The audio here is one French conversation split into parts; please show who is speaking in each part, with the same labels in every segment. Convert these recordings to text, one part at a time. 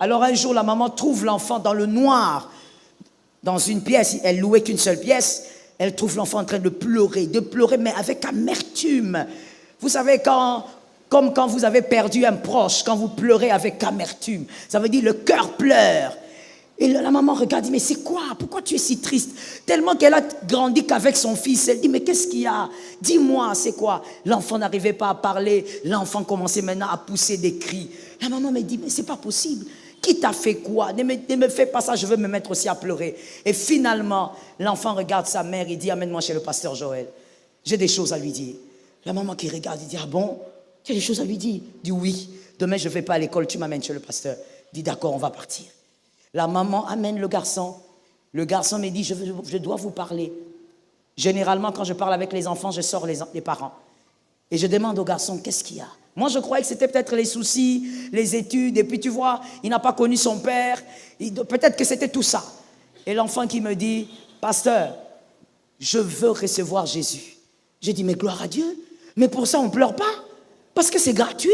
Speaker 1: Alors un jour, la maman trouve l'enfant dans le noir, dans une pièce. Elle louait qu'une seule pièce. Elle trouve l'enfant en train de pleurer, mais avec amertume. Vous savez, comme quand vous avez perdu un proche, quand vous pleurez avec amertume, ça veut dire le cœur pleure. Et la maman regarde, dit, mais c'est quoi? Pourquoi tu es si triste? Tellement qu'elle a grandi qu'avec son fils. Elle dit, mais qu'est-ce qu'il y a? Dis-moi, c'est quoi? L'enfant n'arrivait pas à parler. L'enfant commençait maintenant à pousser des cris. La maman me dit, mais c'est pas possible. Qui t'a fait quoi? Ne me fais pas ça, je veux me mettre aussi à pleurer. Et finalement, l'enfant regarde sa mère, il dit, amène-moi chez le pasteur Joël. J'ai des choses à lui dire. La maman qui regarde, il dit, ah bon? Tu as des choses à lui dire? Il dit, oui. Demain, je ne vais pas à l'école, tu m'amènes chez le pasteur. Il dit, d'accord, on va partir. La maman amène le garçon. Le garçon me dit, je dois vous parler. Généralement, quand je parle avec les enfants, je sors les parents. Et je demande au garçon, qu'est-ce qu'il y a? Moi, je croyais que c'était peut-être les soucis, les études. Et puis, tu vois, il n'a pas connu son père. Peut-être que c'était tout ça. Et l'enfant qui me dit, pasteur, je veux recevoir Jésus. J'ai dit, mais gloire à Dieu. Mais pour ça, on ne pleure pas. Parce que c'est gratuit.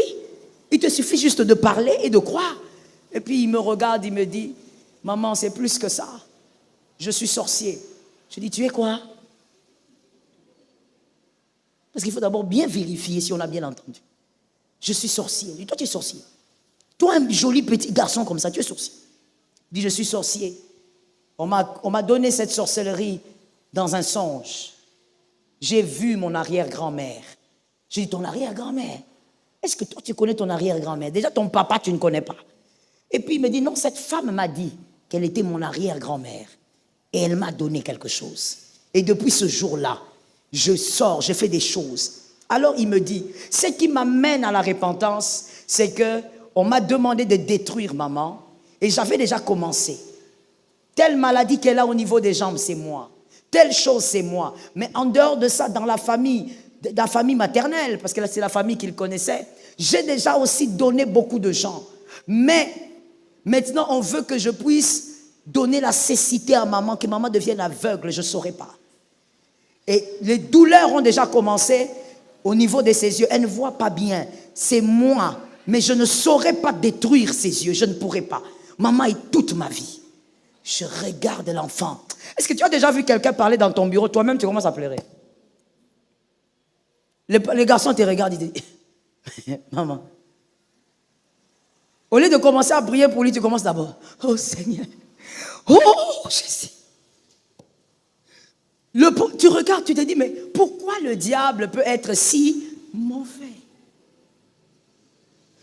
Speaker 1: Il te suffit juste de parler et de croire. Et puis, il me regarde, il me dit, maman, c'est plus que ça. Je suis sorcier. Je dis, tu es quoi? Parce qu'il faut d'abord bien vérifier si on a bien entendu. Je suis sorcier. Je dis, toi, tu es sorcier. Toi, un joli petit garçon comme ça, tu es sorcier. Il dit, je suis sorcier. On m'a donné cette sorcellerie dans un songe. J'ai vu mon arrière-grand-mère. J'ai dit, ton arrière-grand-mère? Est-ce que toi, tu connais ton arrière-grand-mère? Déjà, ton papa, tu ne connais pas. Et puis, il me dit, non, cette femme m'a dit qu'elle était mon arrière-grand-mère. Et elle m'a donné quelque chose. Et depuis ce jour-là, je sors, je fais des choses. Alors, il me dit, ce qui m'amène à la repentance, c'est qu'on m'a demandé de détruire maman. Et j'avais déjà commencé. Telle maladie qu'elle a au niveau des jambes, c'est moi. Telle chose, c'est moi. Mais en dehors de ça, dans la famille maternelle, parce que c'est la famille qu'il connaissait, j'ai déjà aussi donné beaucoup de gens. Mais maintenant, on veut que je puisse donner la cécité à maman, que maman devienne aveugle, je ne saurais pas. Et les douleurs ont déjà commencé au niveau de ses yeux. Elle ne voit pas bien. C'est moi. Mais je ne saurais pas détruire ses yeux. Je ne pourrais pas. Maman est toute ma vie. Je regarde l'enfant. Est-ce que tu as déjà vu quelqu'un parler dans ton bureau? Toi-même, tu commences à pleurer. Les garçons te regardent, ils disent, maman. Au lieu de commencer à prier pour lui, tu commences d'abord. Oh Seigneur. Oh Jésus. Tu regardes, tu te dis, mais pourquoi le diable peut être si mauvais?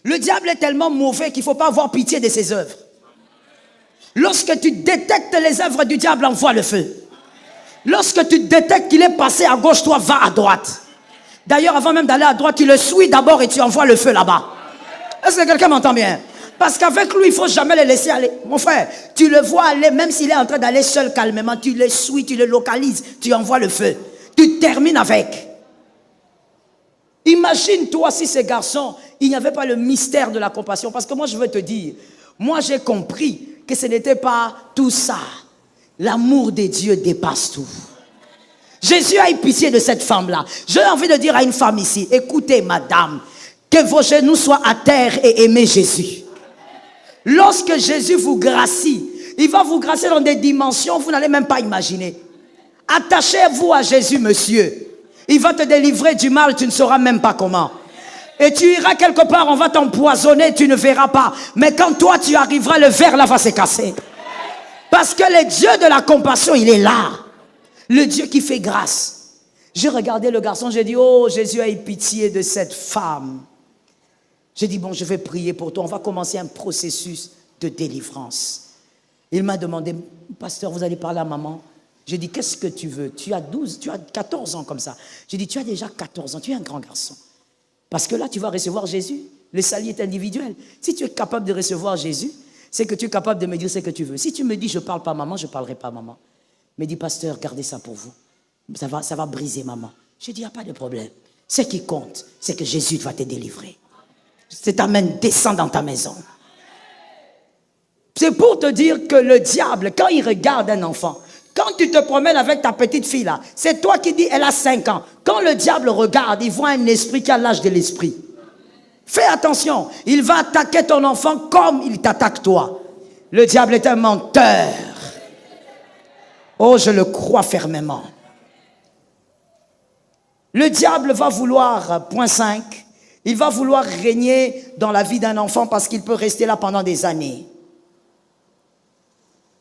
Speaker 1: Le diable est tellement mauvais qu'il ne faut pas avoir pitié de ses œuvres. Lorsque tu détectes les œuvres du diable, envoie le feu. Lorsque tu détectes qu'il est passé à gauche, toi, va à droite. D'ailleurs, avant même d'aller à droite, tu le suis d'abord et tu envoies le feu là-bas. Est-ce que quelqu'un m'entend bien? Parce qu'avec lui, il ne faut jamais le laisser aller. Mon frère, tu le vois aller, même s'il est en train d'aller seul calmement, tu le suis, tu le localises, tu envoies le feu. Tu termines avec. Imagine-toi si ces garçons, il n'y avait pas le mystère de la compassion. Parce que moi, je veux te dire, moi, j'ai compris que ce n'était pas tout ça. L'amour de Dieu dépasse tout. Jésus a eu pitié de cette femme-là. J'ai envie de dire à une femme ici, écoutez, madame, que vos genoux soient à terre et aimez Jésus. Lorsque Jésus vous gracie, il va vous gracier dans des dimensions que vous n'allez même pas imaginer. Attachez-vous à Jésus, monsieur. Il va te délivrer du mal, tu ne sauras même pas comment. Et tu iras quelque part, on va t'empoisonner, tu ne verras pas. Mais quand toi tu arriveras, le verre là va se casser. Parce que le Dieu de la compassion, il est là. Le Dieu qui fait grâce. J'ai regardé le garçon, j'ai dit, oh Jésus a eu pitié de cette femme. J'ai dit, bon, je vais prier pour toi. On va commencer un processus de délivrance. Il m'a demandé, pasteur, vous allez parler à maman? J'ai dit, qu'est-ce que tu veux? Tu as 14 ans comme ça. J'ai dit, tu as déjà 14 ans, tu es un grand garçon. Parce que là, tu vas recevoir Jésus. Le salut est individuel. Si tu es capable de recevoir Jésus, c'est que tu es capable de me dire ce que tu veux. Si tu me dis, je ne parle pas à maman, je ne parlerai pas à maman. Mais dis, pasteur, gardez ça pour vous. Ça va briser maman. J'ai dit, il n'y a pas de problème. Ce qui compte, c'est que Jésus va te délivrer. C'est ta main, descend dans ta maison. C'est pour te dire que le diable, quand il regarde un enfant, quand tu te promènes avec ta petite fille là, c'est toi qui dis, elle a 5 ans. Quand le diable regarde, il voit un esprit qui a l'âge de l'esprit. Fais attention, il va attaquer ton enfant comme il t'attaque toi. Le diable est un menteur. Oh, je le crois fermement. Le diable va vouloir, point 5, il va vouloir régner dans la vie d'un enfant parce qu'il peut rester là pendant des années.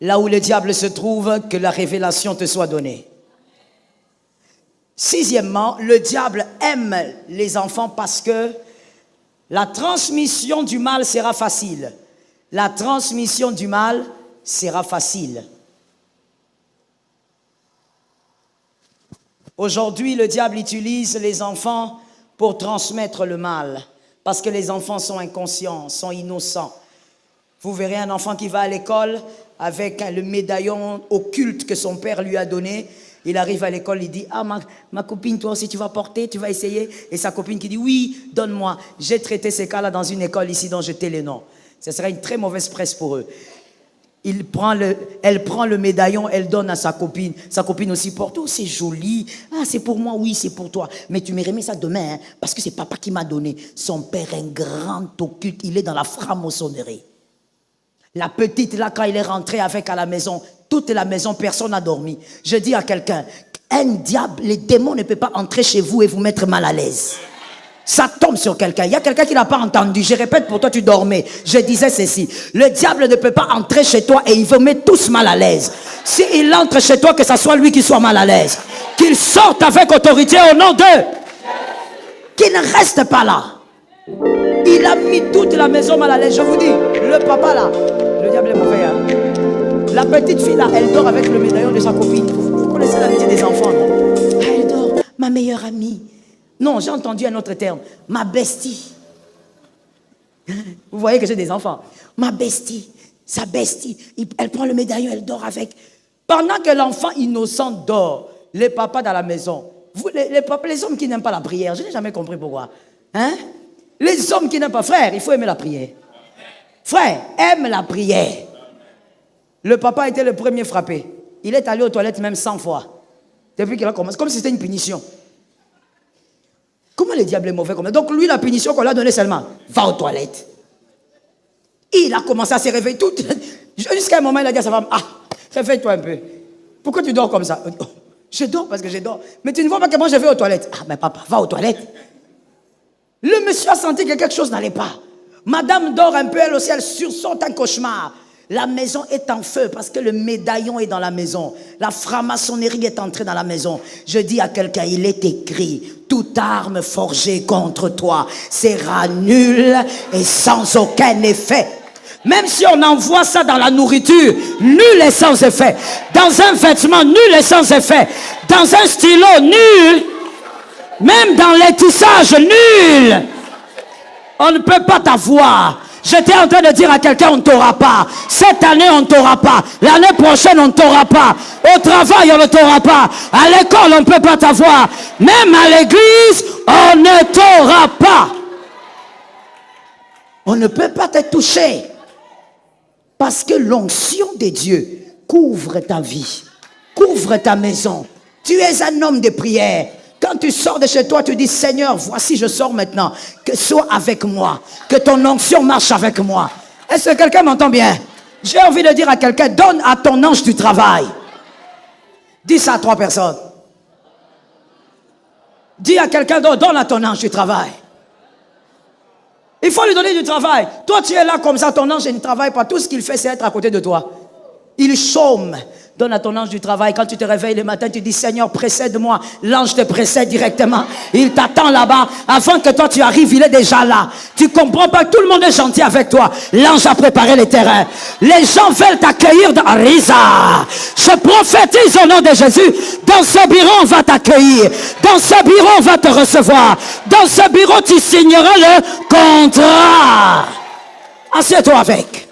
Speaker 1: Là où le diable se trouve, que la révélation te soit donnée. Sixièmement, le diable aime les enfants parce que la transmission du mal sera facile. La transmission du mal sera facile. Aujourd'hui, le diable utilise les enfants pour transmettre le mal. Parce que les enfants sont inconscients, sont innocents. Vous verrez un enfant qui va à l'école avec le médaillon occulte que son père lui a donné. Il arrive à l'école, il dit « Ah, ma copine, toi aussi tu vas porter, tu vas essayer ?» Et sa copine qui dit « Oui, donne-moi. » J'ai traité ces cas-là dans une école ici dont je tais les noms. Ce serait une très mauvaise presse pour eux. Elle prend le médaillon, elle donne à sa copine. Sa copine aussi porte. Oh, c'est joli. Ah, c'est pour moi, oui, c'est pour toi. Mais tu me remets ça demain, hein, parce que c'est papa qui m'a donné. Son père est un grand occulte. Il est dans la franc-maçonnerie. La petite, là, quand il est rentré avec à la maison, toute la maison, personne n'a dormi. Je dis à quelqu'un, un diable, les démons ne peuvent pas entrer chez vous et vous mettre mal à l'aise. Ça tombe sur quelqu'un. Il y a quelqu'un qui n'a pas entendu. Je répète pour toi, tu dormais. Je disais ceci. Le diable ne peut pas entrer chez toi et il veut mettre tous mal à l'aise. S'il entre chez toi, que ce soit lui qui soit mal à l'aise. Qu'il sorte avec autorité au nom d'eux. Qu'il ne reste pas là. Il a mis toute la maison mal à l'aise. Je vous dis, le papa là, le diable est mauvais. Hein? La petite fille là, elle dort avec le médaillon de sa copine. Vous connaissez l'amitié des enfants, non? Elle dort, ma meilleure amie. Non, j'ai entendu un autre terme. Ma bestie. Vous voyez que j'ai des enfants. Ma bestie. Sa bestie. Elle prend le médaillon, elle dort avec. Pendant que l'enfant innocent dort, les papas dans la maison, les hommes qui n'aiment pas la prière, je n'ai jamais compris pourquoi. Hein? Les hommes qui n'aiment pas, frère, il faut aimer la prière. Frère, aime la prière. Le papa a été le premier frappé. Il est allé aux toilettes même 100 fois. Depuis qu'il a commencé, comme si c'était une punition. Comment le diable est mauvais comme ça? Donc lui, la punition qu'on lui a donnée seulement, va aux toilettes. Il a commencé à se réveiller tout. Jusqu'à un moment, il a dit à sa femme, ah, réveille-toi un peu. Pourquoi tu dors comme ça? Oh, je dors parce que je dors. Mais tu ne vois pas que moi je vais aux toilettes. Ah, mais papa, va aux toilettes. Le monsieur a senti que quelque chose n'allait pas. Madame dort un peu, elle aussi, elle sursaute un cauchemar. La maison est en feu parce que le médaillon est dans la maison. La franc-maçonnerie est entrée dans la maison. Je dis à quelqu'un, il est écrit, toute arme forgée contre toi sera nulle et sans aucun effet. Même si on envoie ça dans la nourriture, nul et sans effet. Dans un vêtement, nul et sans effet. Dans un stylo, nul. Même dans les tissages, nul. On ne peut pas t'avoir. J'étais en train de dire à quelqu'un, on ne t'aura pas. Cette année, on ne t'aura pas. L'année prochaine, on ne t'aura pas. Au travail, on ne t'aura pas. À l'école, on ne peut pas t'avoir. Même à l'église, on ne t'aura pas. On ne peut pas te toucher. Parce que l'onction de Dieu couvre ta vie, couvre ta maison. Tu es un homme de prière. Quand tu sors de chez toi, tu dis, Seigneur, voici je sors maintenant. Que sois avec moi. Que ton onction marche avec moi. Est-ce que quelqu'un m'entend bien? J'ai envie de dire à quelqu'un, donne à ton ange du travail. Dis ça à 3 personnes. Dis à quelqu'un, donne à ton ange du travail. Il faut lui donner du travail. Toi, tu es là comme ça, ton ange il ne travaille pas. Tout ce qu'il fait, c'est être à côté de toi. Il chôme. Donne à ton ange du travail. Quand tu te réveilles le matin, tu dis, Seigneur, précède-moi. L'ange te précède directement. Il t'attend là-bas. Avant que toi, tu arrives, il est déjà là. Tu comprends pas que tout le monde est gentil avec toi. L'ange a préparé les terrains. Les gens veulent t'accueillir dans Risa. Je prophétise au nom de Jésus. Dans ce bureau, on va t'accueillir. Dans ce bureau, on va te recevoir. Dans ce bureau, tu signeras le contrat. Assieds-toi avec.